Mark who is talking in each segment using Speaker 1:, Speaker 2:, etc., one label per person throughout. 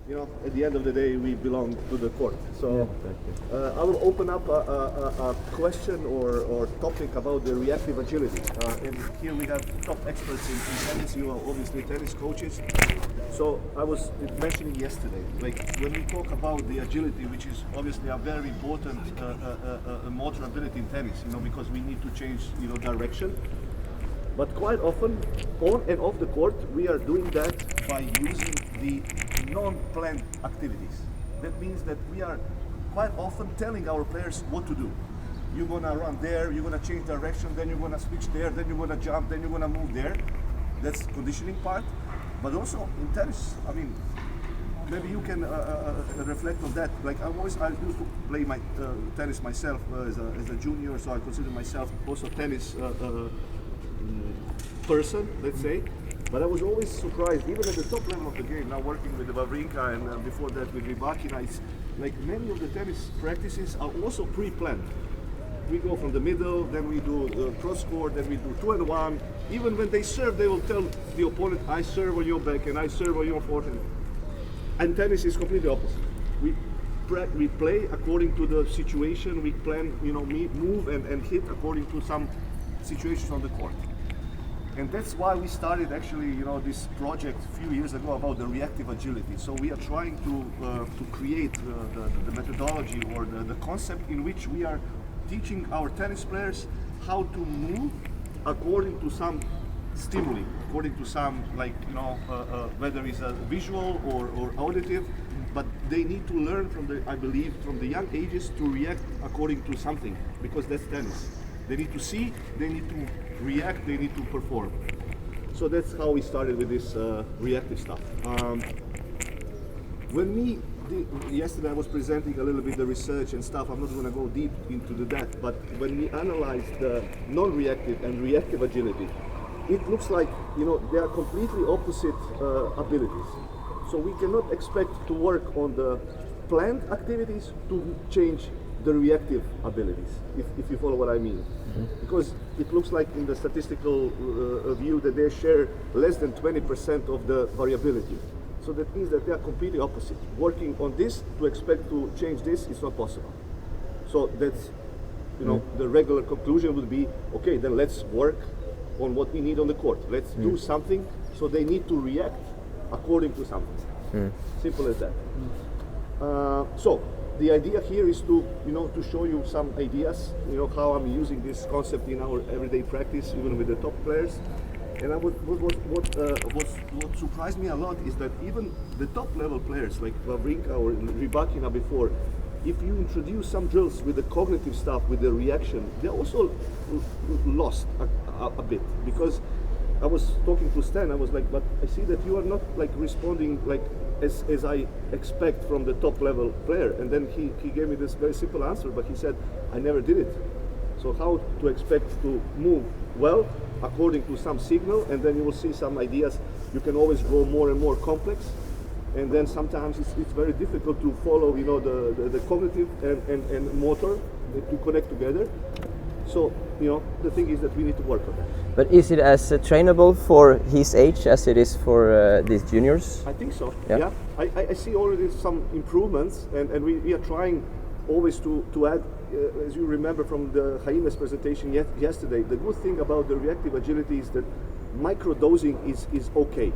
Speaker 1: at the end of the day, we belong to the court. So I will open up a question or topic about the reactive agility. And here we have top experts in tennis. You are obviously tennis coaches. So I was mentioning yesterday, like when we talk about the agility, which is obviously a very important motor ability in tennis, because we need to change, direction. But quite often, on and off the court, we are doing that by using the non-planned activities. That means that we are quite often telling our players what to do. You're gonna run there, you're gonna change direction, then you're gonna switch there, then you're gonna jump, then you're gonna move there. That's conditioning part. But also in tennis, maybe you can reflect on that. Like I used to play my tennis myself as a junior, so I consider myself also tennis person, let's say. But I was always surprised, even at the top level of the game, now working with Wawrinka and before that with Rybakina, it's like many of the tennis practices are also pre-planned. We go from the middle, then we do cross court, then we do 2-1. Even when they serve, they will tell the opponent, I serve on your back and I serve on your forehand. And tennis is completely opposite. We play according to the situation, we plan, move and hit according to some situations on the court. And that's why we started actually, this project a few years ago about the reactive agility. So we are trying to create the methodology or the concept in which we are teaching our tennis players how to move according to some stimuli, according to some whether it's a visual or auditive, but they need to learn from the young ages to react according to something, because that's tennis. They need to see, they need to react, they need to perform. So that's how we started with this reactive stuff. Yesterday I was presenting a little bit the research and stuff. I'm not going to go deep into that, but when we analyzed the non-reactive and reactive agility, it looks like they are completely opposite abilities. So we cannot expect to work on the planned activities to change the reactive abilities, if you follow what I mean. Because it looks like in the statistical view that they share less than 20% of the variability. So that means that they are completely opposite. Working on this to expect to change this is not possible. So that's, the regular conclusion would be, okay, then let's work on what we need on the court. Let's do something, so they need to react according to something. Simple as that. So the idea here is to show you some ideas, how I'm using this concept in our everyday practice, even with the top players. And what surprised me a lot is that even the top level players like Wawrinka or Rybakina before, if you introduce some drills with the cognitive stuff, with the reaction, they're also lost a bit. Because I was talking to Stan, I was like, but I see that you are not responding as I expect from the top level player. And then he gave me this very simple answer, but he said, I never did it. So how to expect to move well according to some signal, and then you will see some ideas. You can always go more and more complex, and then sometimes it's very difficult to follow the cognitive and motor to connect together. So the thing is that we need to work on that.
Speaker 2: But is it as trainable for his age as it is for these juniors?
Speaker 1: I think so. Yeah. I see already some improvements, and we are trying always to add. As you remember from the Jaime's presentation yesterday, the good thing about the reactive agility is that micro-dosing is okay.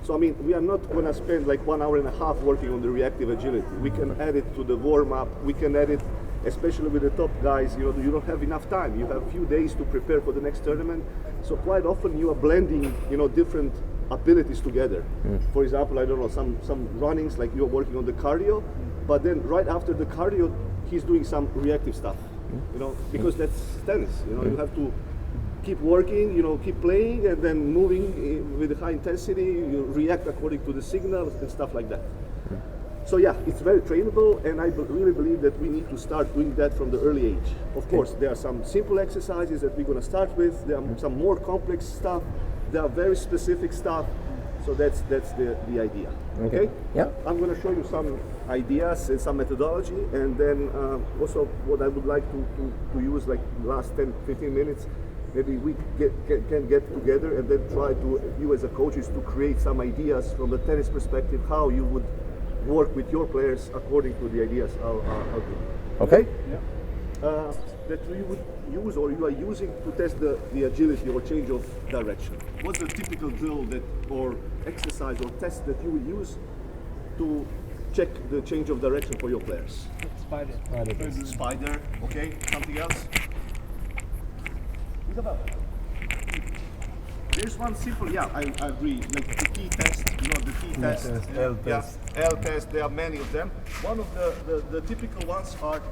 Speaker 1: So we are not going to spend 1 hour and a half working on the reactive agility. We can add it to the warm-up, we can add it, especially with the top guys, you don't have enough time. You have a few days to prepare for the next tournament. So quite often you are blending, different abilities together. For example, I don't know, some runnings, like you're working on the cardio, but then right after the cardio, he's doing some reactive stuff, because that's tennis. You have to keep working, keep playing, and then moving with high intensity. You react according to the signals and stuff like that. So yeah, it's very trainable, and I really believe that we need to start doing that from the early age. Of course, there are some simple exercises that we're going to start with. There are some more complex stuff. There are very specific stuff. So that's the idea. Okay?
Speaker 2: Yeah.
Speaker 1: I'm going to show you some ideas and some methodology, and then also what I would like to use the last 10-15 minutes. Maybe we can get together and then try to, you as a coaches, to create some ideas from the tennis perspective, how you would work with your players according to the ideas I'll do. Okay? That you would use or you are using to test the agility or change of direction. What's the typical drill that or exercise or test that you will use to check the change of direction for your players? Spider, okay. Something else? Isabel. There's one simple, I agree, like the T test, the T test,
Speaker 3: L test.
Speaker 1: L test, there are many of them. One of the typical ones are,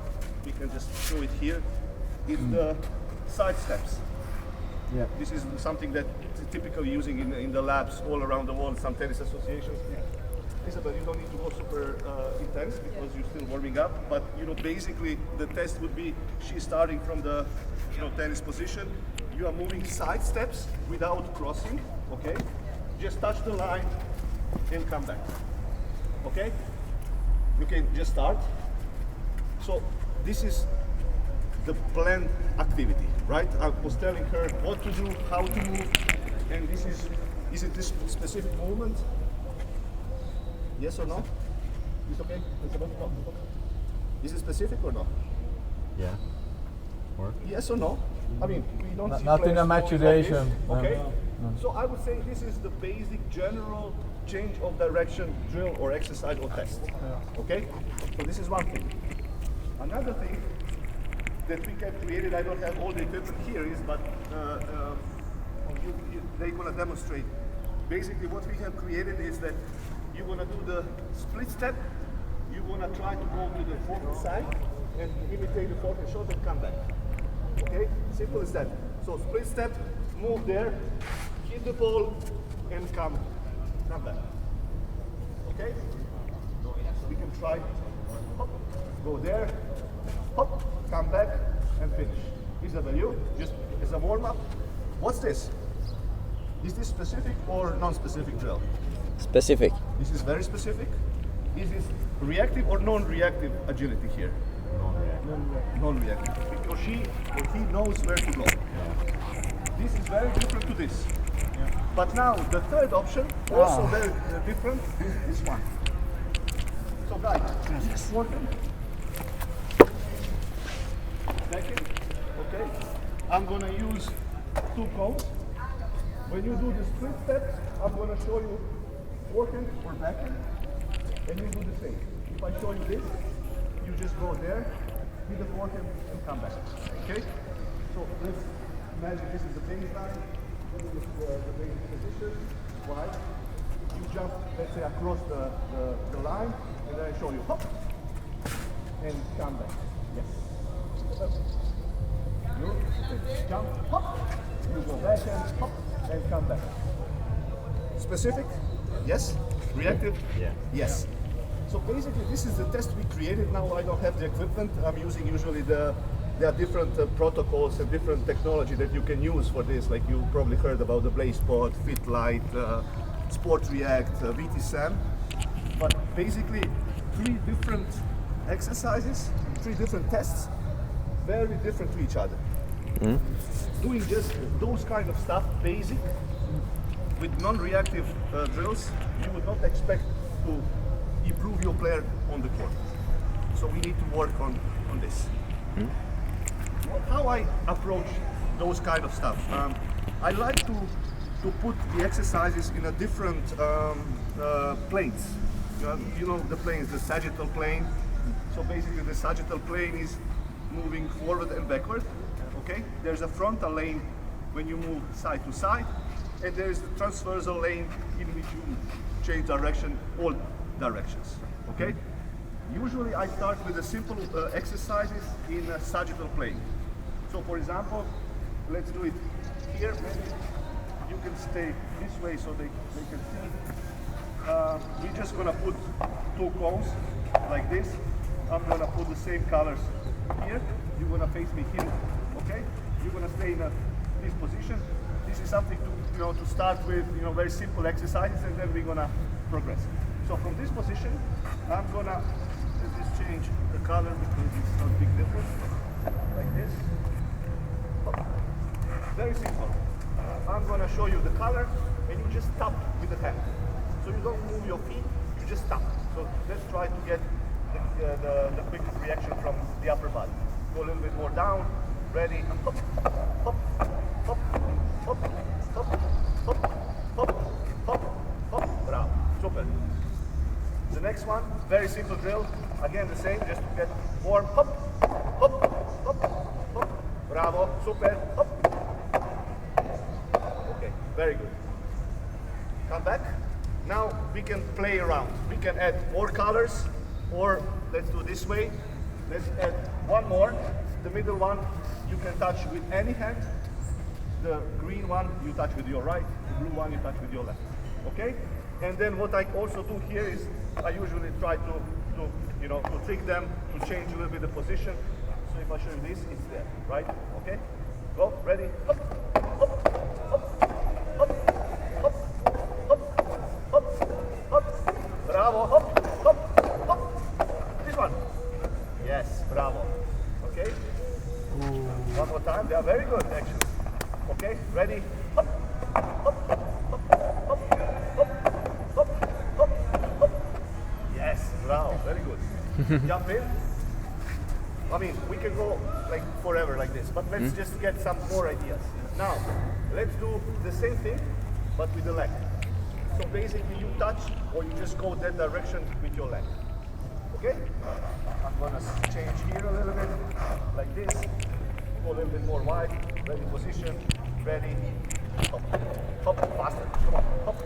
Speaker 1: we can just show it here, is the side steps.
Speaker 3: Yeah.
Speaker 1: This is something that is typically using in the labs all around the world, some tennis associations. Isabel, you don't need to go super intense because you're still warming up, but basically the test would be she's starting from the tennis position. You are moving side steps without crossing, okay? Just touch the line and come back, okay? You can just start. So this is the planned activity, right? I was telling her what to do, how to move, and is it this specific movement? Yes or no? Is it okay? Is it specific or not?
Speaker 3: Yeah. Or?
Speaker 1: Yes or no? I mean, we don't see
Speaker 3: not in a
Speaker 1: players
Speaker 3: match
Speaker 1: going like
Speaker 3: situation.
Speaker 1: this, okay?
Speaker 3: No.
Speaker 1: So I would say this is the basic general change of direction drill or exercise or test. Okay? So this is one thing. Another thing that we have created, I don't have all the equipment here, is but they're going to demonstrate. Basically what we have created is that you're going to do the split step, you're going to try to go to the forehand side and imitate the forehand shot and come back. Okay, simple as that. So split step, move there, hit the ball, and come back. Okay? So we can try. Hop, go there, hop, come back, and finish. Isabel, you just as a warm up. What's this? Is this specific or non-specific drill?
Speaker 2: Specific.
Speaker 1: This is very specific. Is this reactive or non-reactive agility here? Non-reactive. Because she or he knows where to go. This is very different to this. But now the third option, also very different, is this one. So guys, this is working. Second, okay. I'm gonna use 2 cones. When you do the split steps, I'm gonna show you forehand or backhand, and you do the same. If I show you this, you just go there, hit the forehand, and come back. Okay? So let's imagine this is the baseline. This is the basic position. Why? You jump, let's say, across the line, and then I show you hop, and come back. Yes. You jump, hop, you go backhand, hop, and come back. Specific? Yes? Reactive?
Speaker 3: Yeah.
Speaker 1: Yes. So basically this is the test we created. Now I don't have the equipment. I'm using usually there are different protocols and different technology that you can use for this. Like you probably heard about the Blaze Pod, Fit Light, Sport React, VT-SAM. But basically 3 different exercises, 3 different tests, very different to each other. Doing just those kind of stuff, basic, with non-reactive drills, you would not expect to improve your player on the court. So we need to work on this. How I approach those kind of stuff. I like to put the exercises in a different planes. You know the planes, the sagittal plane. So basically the sagittal plane is moving forward and backward. Okay? There's a frontal lane when you move side to side, and there is the transversal lane in which you change direction, all directions. Okay? Usually I start with the simple exercises in a sagittal plane. So for example, let's do it here. Maybe you can stay this way so they can see. We're just gonna put 2 cones like this. I'm gonna put the same colors here. You're gonna face me here. Okay? You're gonna stay in this position. This is something to start with, very simple exercises, and then we're gonna progress. So from this position, I'm gonna just change the color because it's not a big difference. Like this. Very simple. I'm gonna show you the color, and you just tap with the hand. So you don't move your feet, you just tap. So that's try to get the quick reaction from the upper body. Go a little bit more down. Ready? Hop, hop, hop, hop, hop, hop, hop, hop, hop. Bravo. Super. The next one, very simple drill. Again, the same, just to get warm. Hop, hop, hop, hop. Bravo. Super. Hop. Okay, very good. Come back. Now we can play around. We can add more colors, or let's do this way. Let's add one more. The middle one you can touch with any hand. The green one you touch with your right. The blue one you touch with your left. Okay? And then what I also do here is I usually try to trick them to change a little bit the position. So if I show you this, it's there, right? Okay? Go, ready? Hop, hop, hop, hop, hop, hop, hop, hop. Bravo, hop, hop, hop. This one. Yes, bravo. Okay? One more time. They are very good, actually. Okay, ready? Hop, hop, hop, hop, hop, hop, hop, hop. Yes, bravo, very good. Jump in. I mean, we can go like forever like this, but let's just get some more ideas. Now, let's do the same thing, but with the leg. So basically you touch or you just go that direction with your leg. Okay? I'm gonna change here a little bit, like this. Go a little bit more wide, ready position, ready, hop, hop, faster, come on, hop,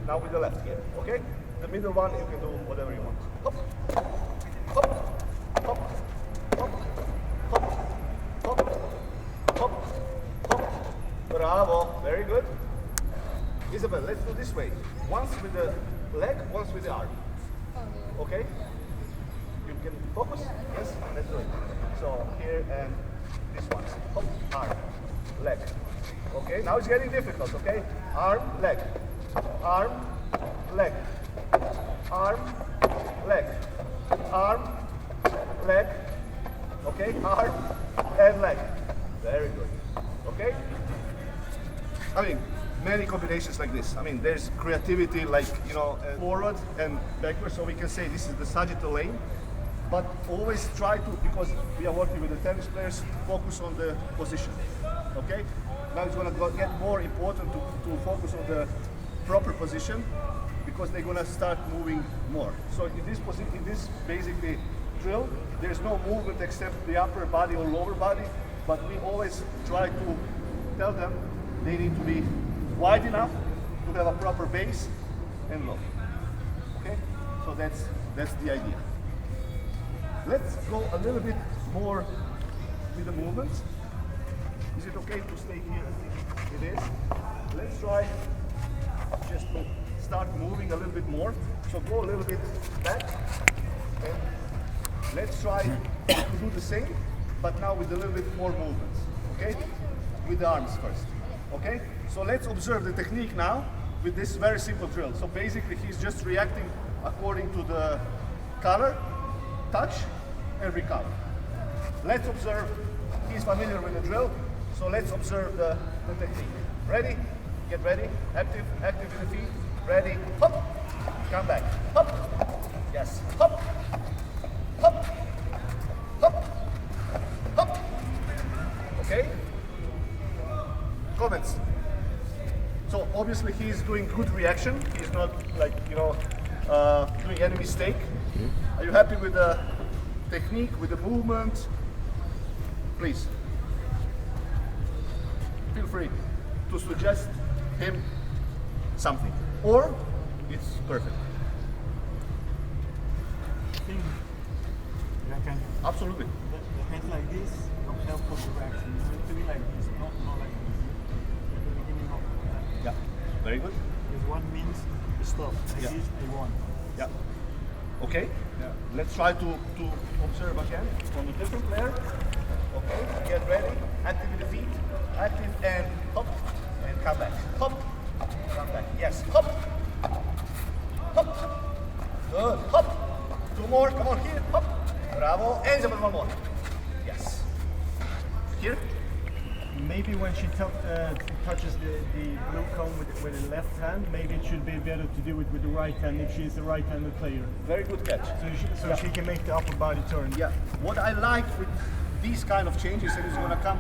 Speaker 1: now with the left here, okay? The middle one, you can do whatever you want. Hop, hop, hop, hop, hop, hop, hop, hop, bravo, very good. Isabel, let's do this way. Once with the leg, once with the arm, okay? You can focus, yes, let's do it. So here and this one, hop, arm, leg. Okay, now it's getting difficult, okay? Arm, leg, arm, leg, arm, leg, arm, leg, okay? Arm and leg. Very good, okay? I mean, many combinations like this. I mean, there's creativity like, forward and backward, so we can say this is the sagittal lane. But always try to, because we are working with the tennis players, focus on the position, okay? Now it's going to get more important to focus on the proper position because they're going to start moving more. So in this basically drill, there's no movement except the upper body or lower body, but we always try to tell them they need to be wide enough to have a proper base and low, okay? So that's the idea. Let's go a little bit more with the movements. Is it okay to stay here? I think it is. Let's try just to start moving a little bit more. So go a little bit back and let's try to do the same, but now with a little bit more movements, okay? With the arms first, okay? So let's observe the technique now with this very simple drill. So basically he's just reacting according to the color, touch and recover. Let's observe, he's familiar with the drill, so let's observe the technique. Ready? Get ready, active in the feet, ready, hop, come back, hop, yes, hop, hop, hop, hop, okay? Comments? So obviously he's doing good reaction, he's not like, doing any mistake. Are you happy with the technique, with the movement? Please, feel free to suggest him something, or it's perfect. Absolutely.
Speaker 4: The hands like this don't help for the reaction. It needs to be like this, not like this. At the beginning of that.
Speaker 1: Yeah, very good.
Speaker 4: This one means stop. Like
Speaker 1: Yeah.
Speaker 4: this, I want.
Speaker 1: Yeah. Okay. Yeah. Let's try to observe again from a different player. Okay. Get ready. Active with the feet. Active and hop and come back. Hop. Come back. Yes. Hop. Hop. Good. Hop. Two more. Come on here. Hop. Bravo. And one more. Yes. Here.
Speaker 4: maybe when she touches the blue cone with the left hand, maybe it should be better to do it with the right hand if she's a right-handed player.
Speaker 1: Very good catch.
Speaker 4: So she can make the upper body turn.
Speaker 1: Yeah. What I like with these kind of changes, and it's going to come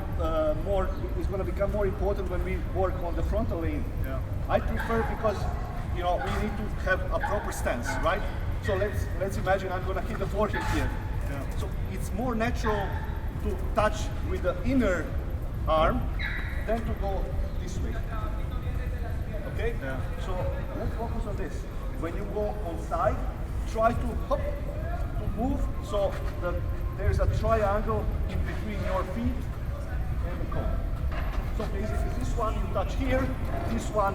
Speaker 1: it's going to become more important when we work on the frontal lane.
Speaker 4: Yeah.
Speaker 1: I prefer because we need to have a proper stance, right? So let's imagine I'm going to hit the forehand here.
Speaker 4: Yeah.
Speaker 1: So it's more natural to touch with the inner arm than to go this way. Okay?
Speaker 4: Yeah.
Speaker 1: So let's focus on this. When you go on side, try to hop, to move so there's a triangle in between your feet and the cone. So basically this one you touch here, this one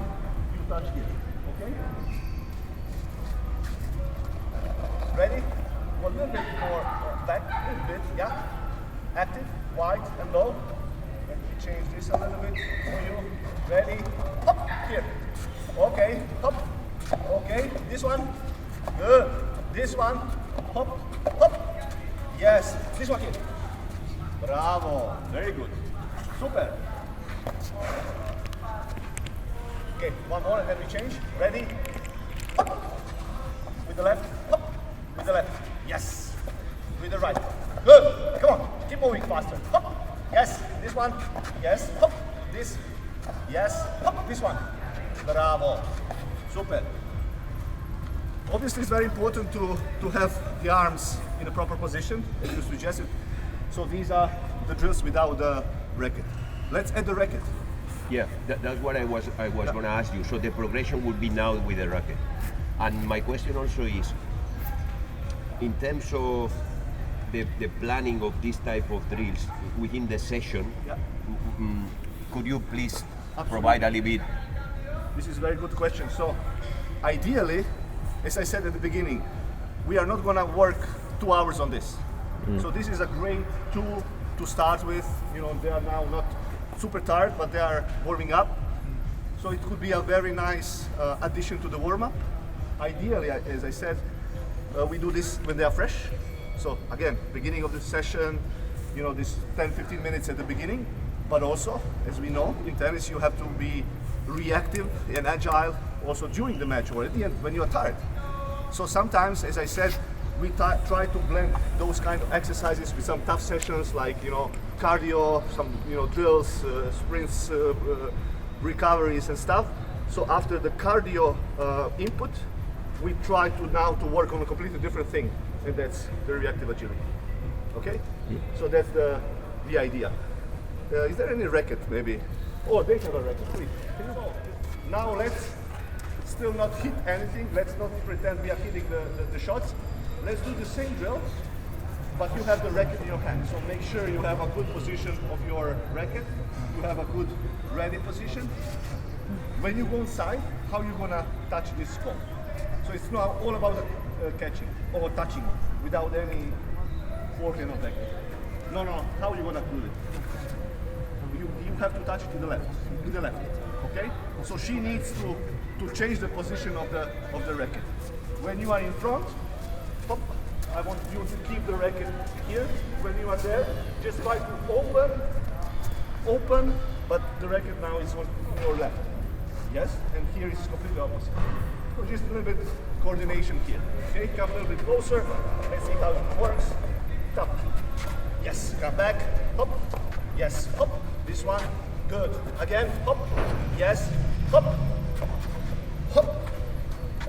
Speaker 1: you touch here. Okay? Ready? Go a little bit more back, a little bit, yeah? Active, wide and low. Let me change this a little bit for you. Ready? Hop, here. Okay, hop. Okay, this one. Good. This one. Hop, hop. Yes, this one here. Bravo. Very good. Super. Okay, one more and then we change. Ready? Hop. With the left. Hop. With the left. Yes. With the right. Good. Come on. Keep moving faster. Hop. Yes. This one. Yes. Hop. This. Yes. Hop. This one. Bravo. Super. Obviously, it's very important to have the arms in a proper position, as you suggested. So these are the drills without the racket. Let's add the racket.
Speaker 5: Yeah, that's what I was going to ask you. So the progression would be now with the racket. And my question also is, in terms of the planning of this type of drills within the session,
Speaker 1: Yeah.
Speaker 5: Could you please
Speaker 1: Absolutely.
Speaker 5: provide a little bit?
Speaker 1: This is a very good question. So, ideally, as I said at the beginning, we are not going to work 2 hours on this. So this is a great tool to start with. They are now not super tired, but they are warming up. So it could be a very nice addition to the warm-up. Ideally, as I said, we do this when they are fresh. So again, beginning of the session, this 10-15 minutes at the beginning. But also, as we know, in tennis you have to be reactive and agile also during the match or at the end when you are tired. So sometimes, as I said, we try to blend those kind of exercises with some tough sessions like cardio, some drills, sprints, recoveries and stuff. So after the cardio input, we try to work on a completely different thing, and that's the reactive agility. Okay? So that's the idea. Is there any racket maybe? Oh, they have a racket, please. Now let's still not hit anything. Let's not pretend we are hitting the shots. Let's do the same drill, but you have the racket in your hand. So make sure you have a good position of your racket. You have a good ready position. When you go inside, how you gonna touch this ball? So it's not all about catching or touching without any forehand or backhand. No. How you gonna do it? You have to touch it to the left. Okay? So she needs to change the position of the racket. When you are in front, hop, I want you to keep the racket here. When you are there, just try to open, but the racket now is on your left. Yes? And here is completely opposite. So just a little bit coordination here. Okay, come a little bit closer. Let's see how it works. Tap. Yes, come back. Hop. Yes, hop. This one. Good. Again, hop. Yes, hop. Hop.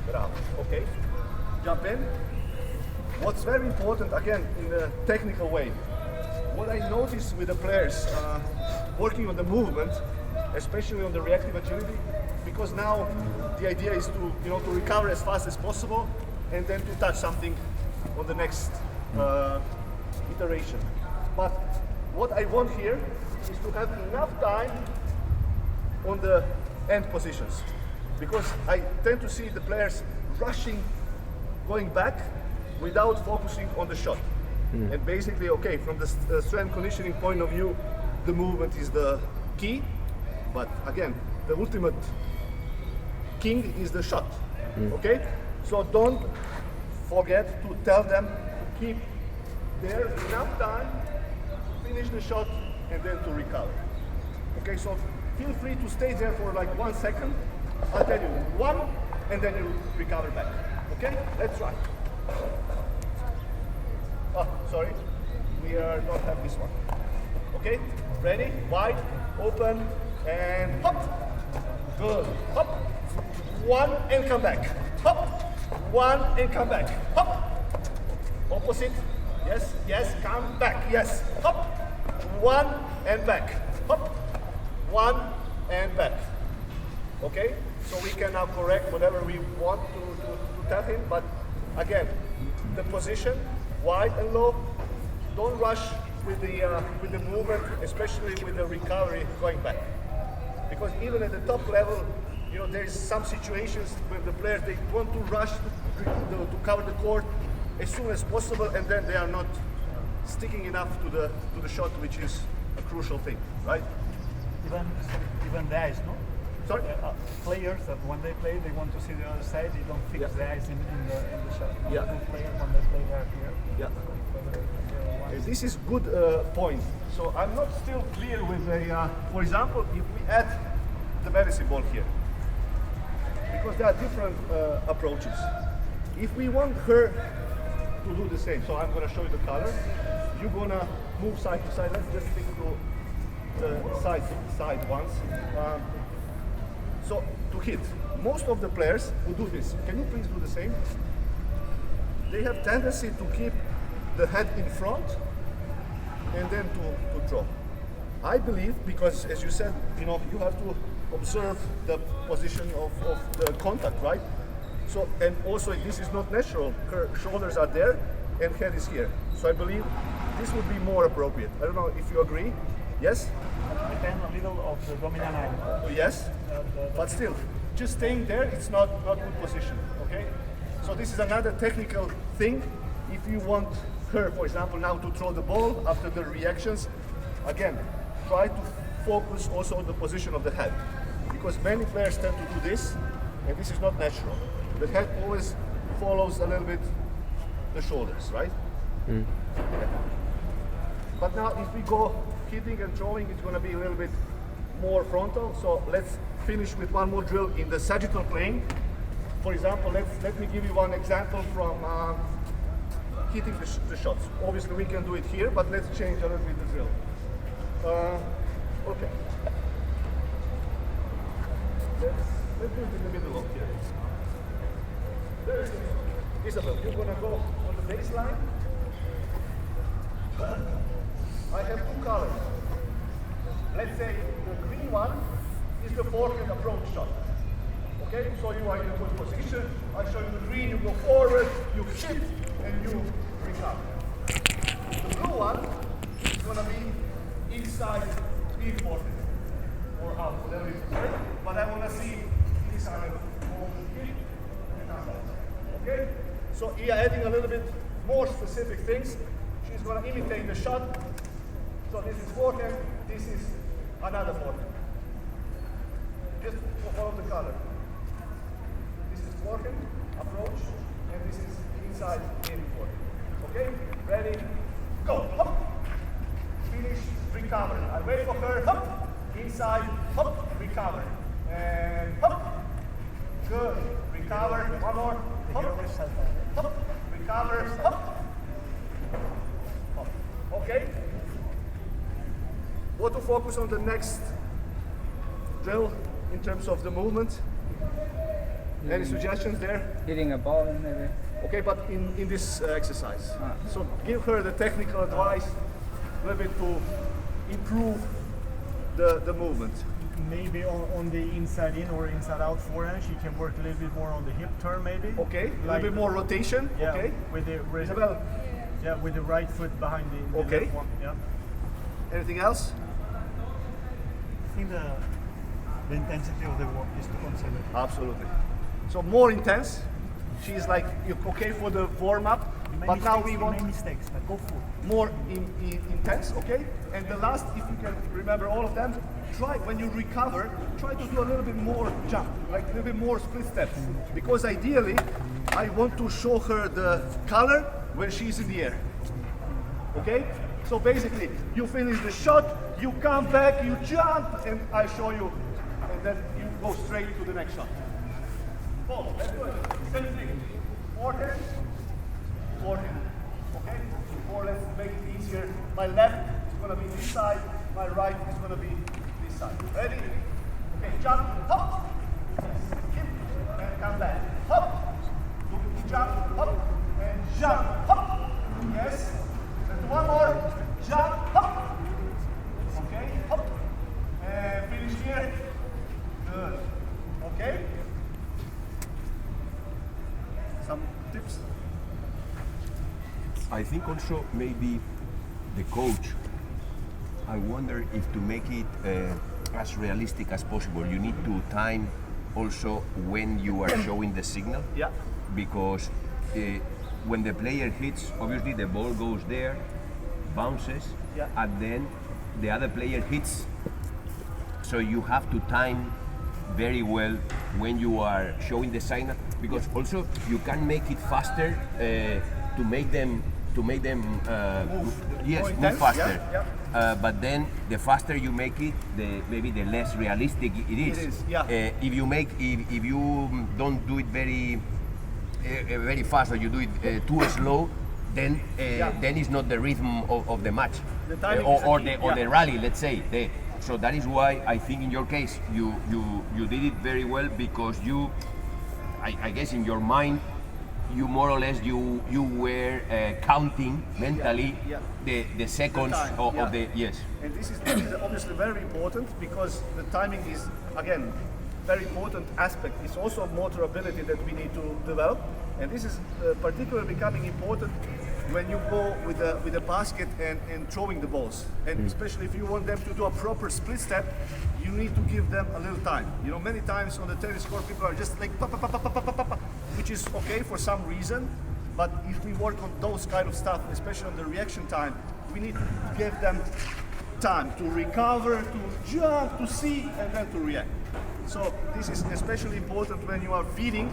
Speaker 1: Bravo. Okay. Jump in. What's very important, again, in the technical way, what I notice with the players working on the movement, especially on the reactive agility, because now the idea is to recover as fast as possible and then to touch something on the next iteration. But what I want here is to have enough time on the end positions, because I tend to see the players rushing, going back without focusing on the shot. And basically, okay, from the strength conditioning point of view, the movement is the key, but again, the ultimate king is the shot. Okay? So don't forget to tell them to keep there enough time, finish the shot, and then to recover. Okay, so feel free to stay there for like 1 second. I'll tell you 1, and then you recover back. Okay, let's try. Oh, sorry, we don't have this one. Okay, ready, wide, open, and hop. Good, hop. 1 and come back. Hop. 1 and come back. Hop. Opposite. Yes, yes, come back. Yes. Hop. 1 and back. Hop. 1 and back. Okay? So we can now correct whatever we want to tell him, but again, the position, wide and low. Don't rush with the movement, especially with the recovery going back. Because even at the top level, you know, there's some situations where the players, they want to rush to cover the court as soon as possible, and then they are not sticking enough to the shot, which is a crucial thing, right?
Speaker 4: Even the eyes, no?
Speaker 1: Sorry?
Speaker 4: Players that when they play, they want to see the other side. They don't fix the eyes in the shot.
Speaker 1: Yeah.
Speaker 4: Good players when they play are here.
Speaker 1: Yeah. This is good point. So I'm not still clear with the, for example, if we add the medicine ball here, because there are different approaches. If we want her to do the same, so I'm going to show you the color. You're going to move side to side. Let's just stick to the side once. So to hit, most of the players who do this, can you please do the same? They have tendency to keep the head in front and then to draw. I believe, because as you said, you know, you have to observe the position of the contact, right? So, and also this is not natural. Her shoulders are there and head is here. So I believe this would be more appropriate. I don't know if you agree. Yes?
Speaker 4: Depend a little of the dominant eye.
Speaker 1: Yes? But still, just staying there, it's not good position, okay? So this is another technical thing. If you want her, for example, now to throw the ball after the reactions, again, try to focus also on the position of the head. Because many players tend to do this, and this is not natural. The head always follows a little bit the shoulders, right? Mm. Yeah. But now if we go hitting and throwing, it's going to be a little bit more frontal. So let's finish with one more drill in the sagittal plane. For example, let me give you one example from hitting the shots. Obviously we can do it here, but let's change a little bit the drill. Okay. Let's do it in the middle of here. There is Isabel, you're gonna go on the baseline. I have two colors. Let's say the green one is the forehand approach shot. Okay, so you are in a good position. I show you the green, you go forward, you hit, and you recover. The blue one is gonna be inside in forehand. Or out, whatever it is. But I wanna see this side hit and come back. Okay? So here adding a little bit more specific things. She's gonna imitate the shot. So this is forehand, this is another forehand. Just follow the color. This is forehand, approach, and this is inside, in forehand. Okay? Ready? Go! Hop! Finish, recover. I wait for her, hop! Inside, hop, recover. And hop! Good. Recover, one more. Hop! Hop! Recover, hop! Hop. Okay? What to focus on the next drill in terms of the movement? Any suggestions there?
Speaker 2: Hitting a ball maybe.
Speaker 1: Okay, but in this exercise. So give her the technical advice a little bit to improve the movement.
Speaker 4: Maybe on the inside in or inside out forehand, she can work a little bit more on the hip turn maybe.
Speaker 1: Okay, a
Speaker 4: like
Speaker 1: little bit more rotation.
Speaker 4: Yeah,
Speaker 1: okay.
Speaker 4: with the
Speaker 1: Isabel.
Speaker 4: Yeah, with the right foot behind the
Speaker 1: Okay.
Speaker 4: left one. Yeah.
Speaker 1: Anything else?
Speaker 4: I think the intensity of the work is to consider.
Speaker 1: Absolutely. So more intense. She's like, you're okay for the warm-up, but now we want
Speaker 4: mistakes, but go full.
Speaker 1: more intense, okay? And the last, if you can remember all of them, try, when you recover, try to do a little bit more jump, like a little bit more split steps. Because ideally, I want to show her the color when she's in the air. Okay? So basically, you finish the shot, you come back, you jump, and I show you, and then you go straight to the next shot. Oh, let's do it. Same thing. Forehand, forehand. Okay? Or let's make it easier. My left is going to be this side, my right is going to be this side. Ready? Okay, jump, hop. Yes. Kick, and come back. Hop. Jump, hop, and jump, hop. Yes. And one more. Jump, hop. Okay, hop. And finish here. Good. Okay. Some tips?
Speaker 5: I think also maybe the coach, I wonder if to make it as realistic as possible, you need to time also when you are showing the signal.
Speaker 1: Yeah.
Speaker 5: Because when the player hits, obviously the ball goes there, bounces,
Speaker 1: Yeah.
Speaker 5: and then the other player hits. So you have to time very well when you are showing the signal, because also you can make it faster to make them
Speaker 1: Move.
Speaker 5: yes,
Speaker 1: More
Speaker 5: move
Speaker 1: intense,
Speaker 5: faster.
Speaker 1: yeah,
Speaker 5: But then the faster you make it, maybe the less realistic it is.
Speaker 1: It is, yeah.
Speaker 5: If you don't do it very very fast, or you do it too slow, then then it's not the rhythm of the match.
Speaker 1: The timing
Speaker 5: or
Speaker 1: is the
Speaker 5: or
Speaker 1: key,
Speaker 5: the or
Speaker 1: yeah.
Speaker 5: the rally, let's say. So that is why I think in your case you did it very well, because you, I guess in your mind, you more or less you were counting mentally
Speaker 1: Yeah.
Speaker 5: the seconds
Speaker 1: time,
Speaker 5: of
Speaker 1: yeah.
Speaker 5: the yes.
Speaker 1: And this is obviously very important, because the timing is, again, very important aspect. It's also motor ability that we need to develop, and this is particularly becoming important when you go with the basket and throwing the balls, and especially if you want them to do a proper split step, you need to give them a little time. You know, many times on the tennis court people are just like pa, pa, pa, pa, pa, pa, pa, pa, which is okay for some reason, but if we work on those kind of stuff, especially on the reaction time, we need to give them time to recover, to jump, to see, and then to react. So this is especially important when you are feeding.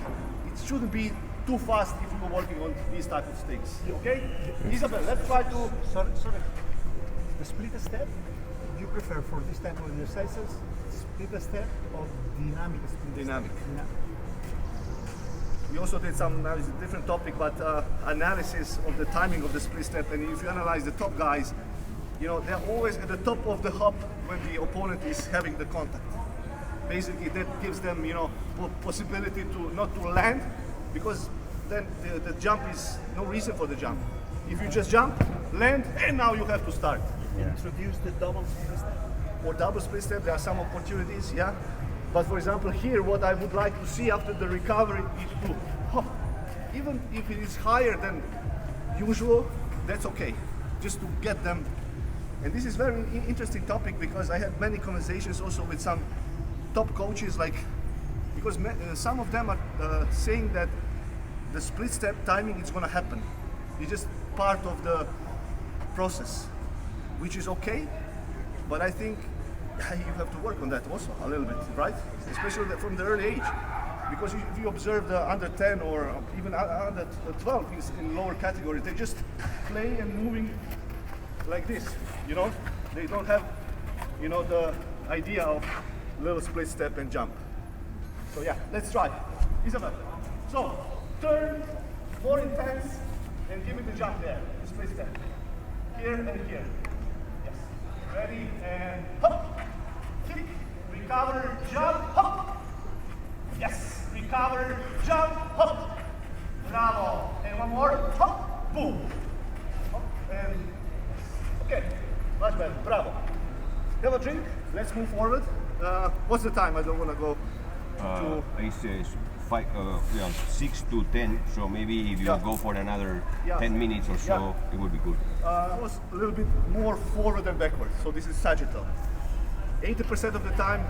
Speaker 1: It shouldn't be too fast if you are working on these type of things. Okay? Isabel, let's try to...
Speaker 4: Sorry. The split step, you prefer for this type of exercises, split step or dynamic split
Speaker 1: Dynamic.
Speaker 4: step?
Speaker 1: We also did some, now it's a different topic, but analysis of the timing of the split step. And if you analyze the top guys, you know, they're always at the top of the hop when the opponent is having the contact. Basically, that gives them, you know, possibility to not to land, because then the jump is no reason for the jump. If you just jump, land, and now you have to start.
Speaker 4: Introduce the double split step.
Speaker 1: Or double split step, there are some opportunities, yeah. But for example, here, what I would like to see after the recovery is to hop. Even if it is higher than usual, that's okay. Just to get them. And this is very interesting topic, because I had many conversations also with some top coaches, like, because some of them are saying that the split step timing is going to happen. It's just part of the process, which is okay, but I think you have to work on that also a little bit, right? Especially from the early age, because if you observe the under 10 or even under 12 in lower categories, they just play and moving like this, you know? They don't have, you know, the idea of little split step and jump. So yeah, let's try. Isabel. So, turn, more intense, and give me the jump there, the split step. Here and here. Yes. Ready, and hop. Kick, recover, jump, hop. Yes, recover, jump, hop. Bravo. And one more, hop, boom. Hop, and okay, much better, bravo. Have a drink, let's move forward. What's the time? I don't want to go to...
Speaker 5: It says 6 to 10, so maybe if you
Speaker 1: Yeah.
Speaker 5: go for another
Speaker 1: Yeah.
Speaker 5: 10 minutes or so,
Speaker 1: Yeah.
Speaker 5: it would be good.
Speaker 1: I was a little bit more forward than backward, so this is sagittal. 80% of the time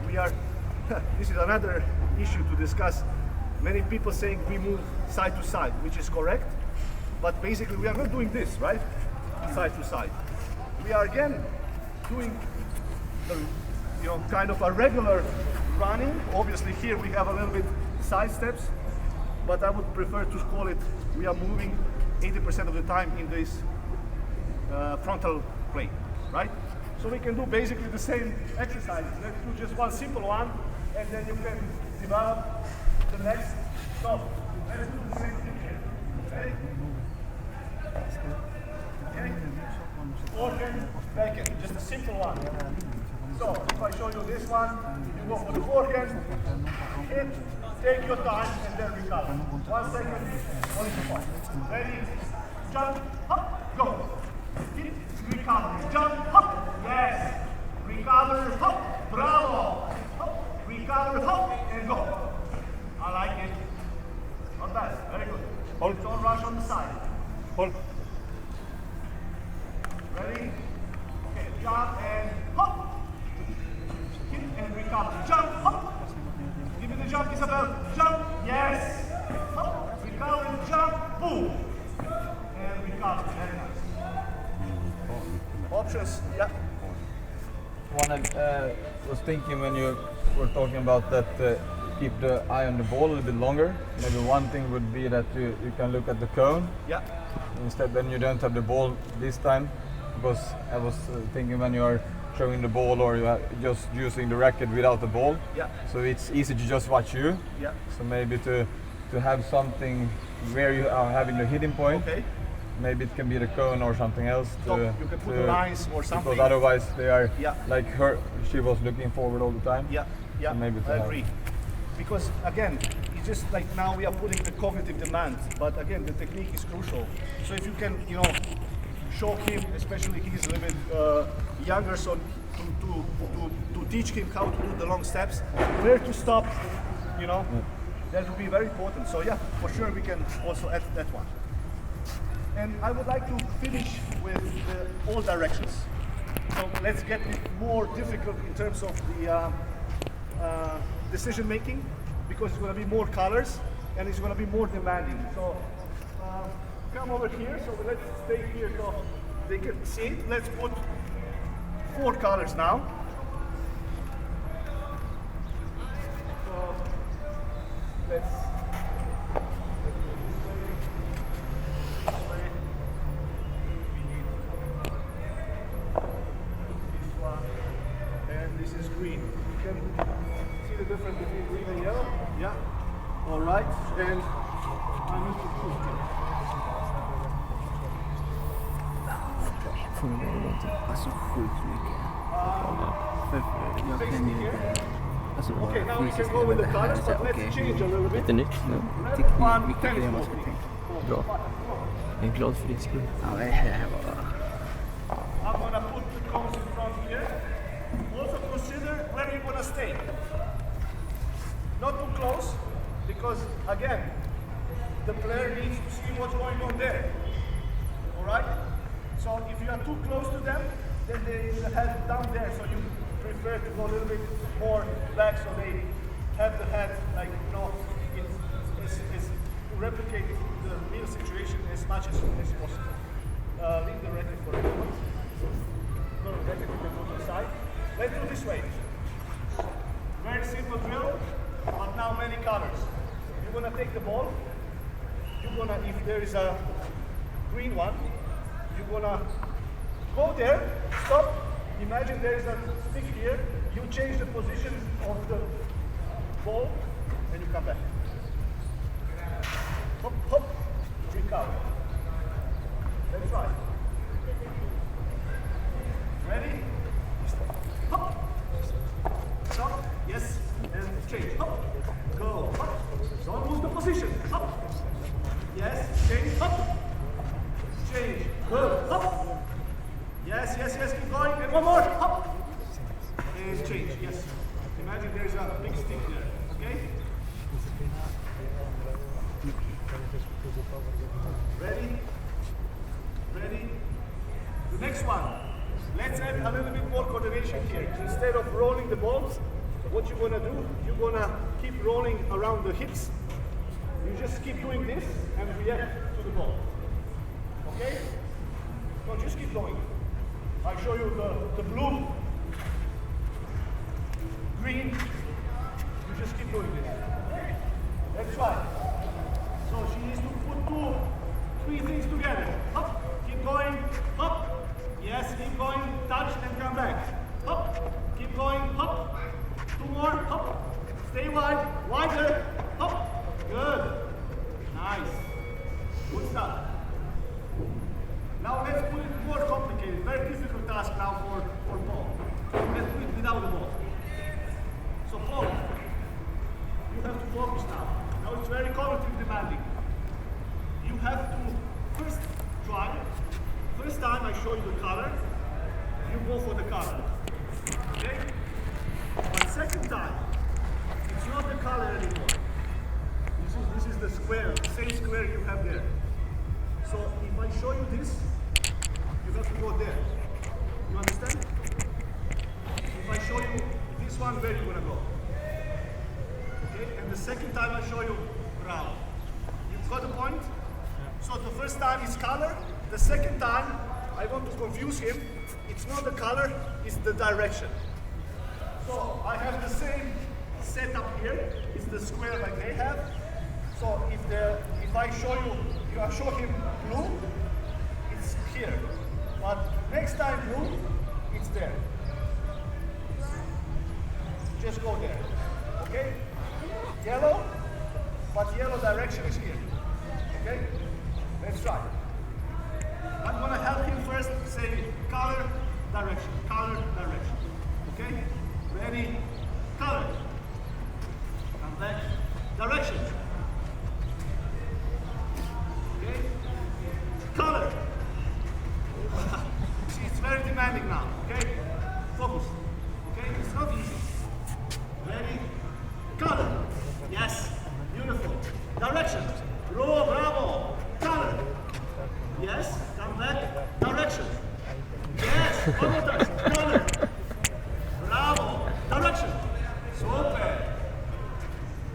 Speaker 1: we are, this is another issue to discuss. Many people saying we move side to side, which is correct, but basically we are not doing this, right? Side to side. We are again doing the, you know, kind of a regular running. Obviously here we have a little bit side steps, but I would prefer to call it, we are moving 80% of the time in this frontal plane, right? So we can do basically the same exercise. Let's do just one simple one, and then you can develop the next. So let's do the same thing here. Okay? Okay? Forehand, backhand, just a simple one. So if I show you this one, you go for the forehand, hit, take your time, and then recover. 1 second, only the point. Ready? Jump, hop, go. Hit, recover, jump, hop, yes. Recover, hop, bravo. Hop, recover, hop, and go. I like it. Not bad, very good. Hold. Don't rush on the side.
Speaker 3: Hold.
Speaker 1: Ready? Okay, jump and hop. Hit and recover. Jump, hop. Give me the jump, Isabel. Jump, yes. Hop, recover, jump, boom. And recover, very nice. Options, yeah.
Speaker 6: One was thinking when you were talking about that keep the eye on the ball a little bit longer. Maybe one thing would be that you can look at the cone.
Speaker 1: Yeah.
Speaker 6: Instead, then you don't have the ball this time. Because I was thinking when you are showing the ball or you are just using the racket without the ball.
Speaker 1: Yeah.
Speaker 6: So it's easy to just watch you.
Speaker 1: Yeah.
Speaker 6: So maybe to have something where you are having the hitting point.
Speaker 1: Okay.
Speaker 6: Maybe it can be the cone or something else.
Speaker 1: So you can put the lines or something.
Speaker 6: Because otherwise they are
Speaker 1: Yeah.
Speaker 6: like her. She was looking forward all the time.
Speaker 1: Yeah, yeah,
Speaker 6: So maybe to
Speaker 1: I
Speaker 6: have-
Speaker 1: agree. Because again, it's just like now we are putting the cognitive demand, but again, the technique is crucial. So if you can, show him, especially he's a little bit younger, so to teach him how to do the long steps, where to stop, that would be very important. So yeah, for sure we can also add that one. And I would like to finish with all directions. So let's get it more difficult in terms of the decision making, because it's going to be more colors and it's going to be more demanding. So come over here. So let's stay here so they can see it. Let's put 4 colors now. So let's. This is green. You can see the difference between green and yellow? Yeah. All right. And I need to choose.
Speaker 2: Alltså sjukt mycket. Jag kan ju... Alltså det
Speaker 1: Okay,
Speaker 2: var
Speaker 1: now we can
Speaker 2: fysiskt
Speaker 1: go with the
Speaker 2: det
Speaker 1: colors,
Speaker 2: här.
Speaker 1: but let's change a little bit.
Speaker 2: Lite nytt nu.
Speaker 1: One,
Speaker 2: Vilka
Speaker 1: tennis
Speaker 2: grejer man
Speaker 1: ball,
Speaker 2: ska
Speaker 1: please.
Speaker 2: tänka. Bra. Jag är glad för din skull. Ja, det här var...
Speaker 1: I'm gonna put the cones in front here. Also consider where you're gonna stay. Not too close, because again, the player needs to see what's going on there. All right? So if you are too close to them, then they will have it down there. So you prefer to go a little bit more back, so they have the head like it's to replicate the real situation as much as possible. Leave the racket for a moment. No, the racket you can put aside. Let's do this way. Very simple drill, but now many colors. You're gonna take the ball. You're gonna, if there is a green one, you're gonna go there, stop. Imagine there is a stick here. You change the position of the ball, and you come back. Hop, hop, recover. Let's try. Ready? Hop. Stop. Yes. And change. Hop. Go. Hop. Don't lose the position. Hop. Yes. Change. Hop. Change. Good. Hop. Yes, yes, yes. Keep going. And one more. Hop. And change. Yes. Imagine there's a big stick there. Okay? Ready? Ready? The next one. Let's add a little bit more coordination here. Instead of rolling the balls, what you're gonna do, you're gonna keep rolling around the hips. You just keep doing this and react to the ball. Okay? So just keep going. I'll show you the blue, green. You just keep doing this. Okay? Let's try. So she needs to put 2, 3 things together. Up, keep going, up, task now for Paul. Let's do it without the ball. So Paul, you have to focus now. Now it's very cognitive demanding. You have to first try. First time I show you the color, you go for the color. Okay? But second time, it's not the color anymore. This is the square, the same square you have there. So if I show you this, you have to go there. You understand? If I show you this one, where you gonna go? Okay? And the second time I show you round. You got the point? So the first time is color. The second time, I want to confuse him. It's not the color, it's the direction. So I have the same setup here. It's the square like they have. So if I show you, I show him blue, it's here. But next time blue, it's there. Just go there. Okay? Yellow, but yellow direction is here. Okay? Let's try. I'm gonna help him first say color, direction, okay? Ready, color. Come back, direction. Okay? Color. See, it's very demanding now, okay? Focus, okay? It's not easy. Ready, color. Yes, beautiful. Direction. Roll, bravo. Color. Yes, come back, direction. Yes, one more time, color. Bravo, direction. Super.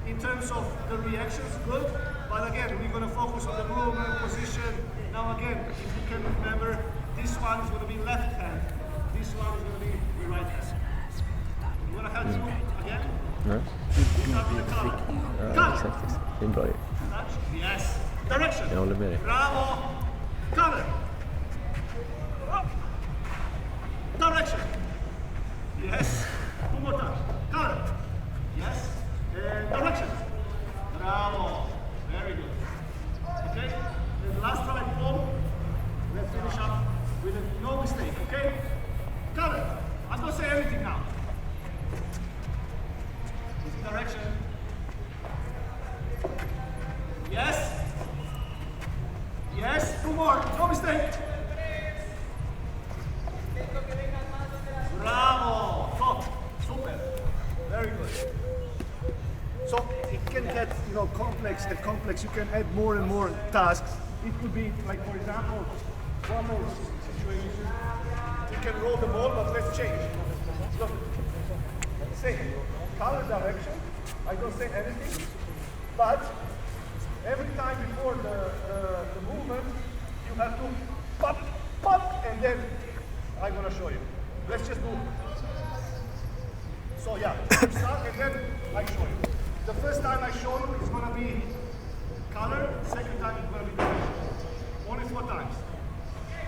Speaker 1: In terms of the reactions, good. But again, we're going to focus on the movement, position. Now again, if you can remember, this one is going to be left hand. This one is going to be the right hand. You want to help you again?
Speaker 2: No?
Speaker 1: Start with the color. Color.
Speaker 2: Exakt. Det är bra ju.
Speaker 1: Touch. Yes. Direction.
Speaker 2: Jag håller med dig.
Speaker 1: Bravo. Color. Up. Direction. Yes. One more time. Color. Yes. Direction. Bravo. Very good. Okay. And last try, Paul. Let's finish up with no mistake. Okay. Color. I'm gonna say everything now. Direction. Yes. Yes. Two more. No mistake. Bravo. Top. Super. Very good. So it can get complex and complex. You can add more and more tasks. It could be like, for example, one more situation. You can roll the ball, but let's change. Look. Same. Color direction. I don't say anything, but every time before the movement, you have to pop, pop, and then I'm gonna show you. Let's just move. So yeah, you start and then I show you. The first time I show you is gonna be color. Second time it's gonna be direction. Only 4 times.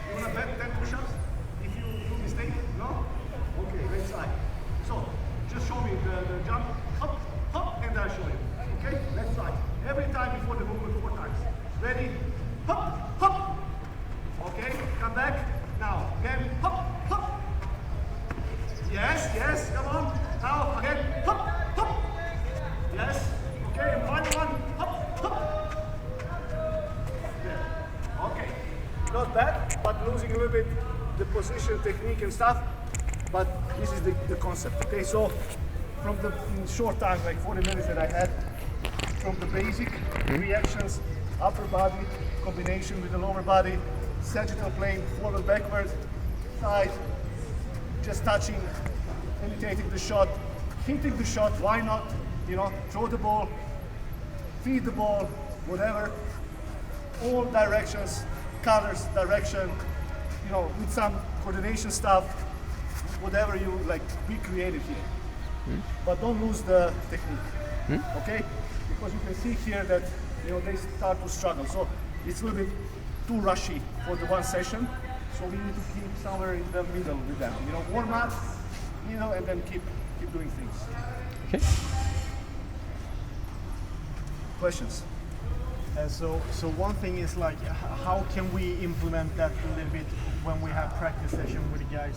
Speaker 1: You wanna bet 10 push-ups? If you do mistake? No? Okay, let's try. So just show me the jump. Hop, hop, and I'll show you. Okay? Let's try. Every time before the movement 4 times. Ready? Hop, hop. Okay, come back. Now, again, hop, hop. Yes, yes, come on. Now, again, hop, hop. Yes. Okay, and final one. Hop, hop. There. Okay. Not bad, but losing a little bit the position, technique, and stuff. But this is the concept. Okay, so from the short time, like 40 minutes that I had, from the basic reactions, upper body, combination with the lower body, sagittal plane, forward, backward, side, just touching, imitating the shot, hitting the shot, why not? Throw the ball, feed the ball, whatever. All directions, colors, direction, with some coordination stuff, whatever you like, be creative here. But don't lose the technique, okay? Because you can see here that they start to struggle. So it's a little bit too rushy for the one session. So we need to keep somewhere in the middle with them. Warm up, and then keep doing things.
Speaker 2: Okay.
Speaker 1: Questions?
Speaker 4: So one thing is like, how can we implement that a little bit when we have practice session with the guys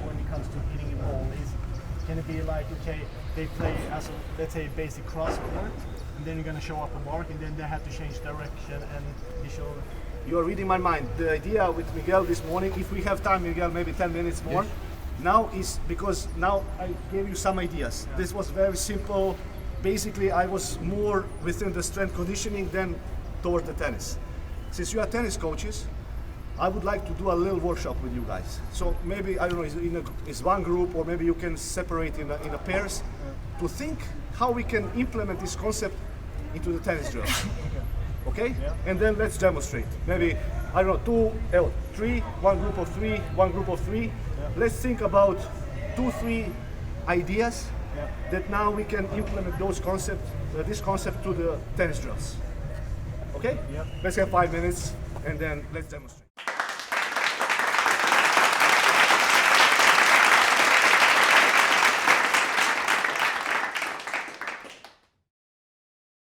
Speaker 4: when it comes to hitting a ball? Can it be like, okay, they play as a, let's say, basic cross court, and then you're gonna show up a mark, and then they have to change direction and they show.
Speaker 1: You are reading my mind. The idea with Miguel this morning, if we have time, Miguel, maybe 10 minutes more.
Speaker 5: Yes.
Speaker 1: Now is because now I gave you some ideas.
Speaker 4: Yeah.
Speaker 1: This was very simple. Basically, I was more within the strength conditioning than toward the tennis. Since you are tennis coaches, I would like to do a little workshop with you guys. So maybe, I don't know, it's one group, or maybe you can separate in a pairs to think how we can implement this concept into the tennis drill. Okay?
Speaker 4: Yeah.
Speaker 1: And then let's demonstrate. Maybe, I don't know, three, one group of three, one group of three.
Speaker 4: Yeah.
Speaker 1: Let's think about 2-3 ideas
Speaker 4: Yeah.
Speaker 1: that now we can implement those concepts, this concept to the tennis drills. Okay?
Speaker 4: Yeah.
Speaker 1: Let's have 5 minutes and then let's demonstrate.